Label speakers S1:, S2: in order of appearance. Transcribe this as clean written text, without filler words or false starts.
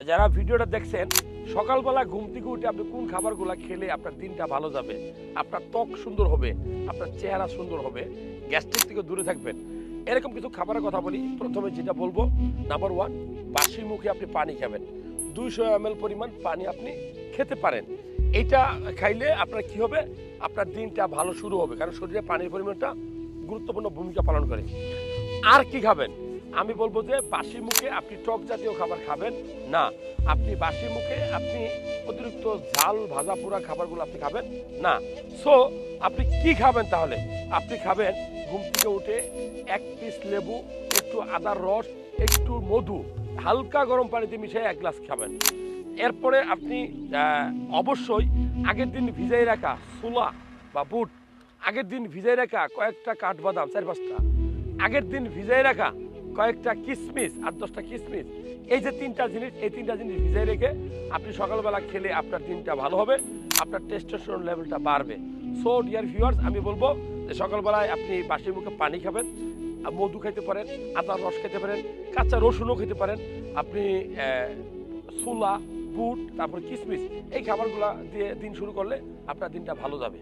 S1: যারা ভিডিওটা দেখছেন সকালবেলা ঘুম থেকে উঠে আপনি কোন খাবারগুলো খেলে আপনার দিনটা ভালো যাবে, আপনার ত্বক সুন্দর হবে, আপনার চেহারা সুন্দর হবে, গ্যাস্ট্রিক থেকে দূরে থাকবেন, এরকম কিছু খাবারের কথা বলি। প্রথমে যেটা বলবো, নাম্বার 1, বাসি মুখে আপনি পানি খাবেন। 200 ml পরিমাণ পানি আপনি খেতে পারেন। এটা খাইলে আপনার কি হবে, আপনার দিনটা ভালো শুরু হবে, কারণ শরীরে পানির পরিমাণটা গুরুত্বপূর্ণ ভূমিকা পালন করে। আর কি খাবেন? আমি বলবো যে বাসি মুখে আপনি টক জাতীয় খাবার খাবেন না। আপনি বাসি মুখে আপনি অতিরিক্ত ঝাল ভাজা পোড়া খাবারগুলো আপনি খাবেন না। সো আপনি কি খাবেন তাহলে? আপনি খাবেন ঘুম থেকে উঠে 1 পিস লেবু, একটু আদার রস, একটু মধু, হালকা গরম পানিতে মিশিয়ে 1 গ্লাস খাবেন। এরপরে আপনি অবশ্যই আগের দিন ভিজাই রাখা ছোলা বা বুট, আগের দিন ভিজাই রাখা কয়েকটা কাঠবাদাম 4-5টা, আগের দিন ভিজাই রাখা কয়েকটা কিশমিশ 8-10টা কিশমিশ, এই যে 3টা জিনিস, এই 3টা জিনিস ভিজাই রেখে আপনি সকালবেলা খেলে আপনার দিনটা ভালো হবে, আপনার টেস্টোস্টেরন লেভেলটা বাড়বে। সো ডিয়ার ভিউয়ার্স, আমি বলবো যে সকালবেলায় আপনি বাসি মুখে পানি খাবেন, মধু খেতে পারেন, আদার রস খেতে পারেন, কাঁচা রসুনও খেতে পারেন, আপনি ছোলা, বুট, তারপর কিশমিশ, এই খাবারগুলো দিয়ে দিন শুরু করলে আপনার দিনটা ভালো যাবে।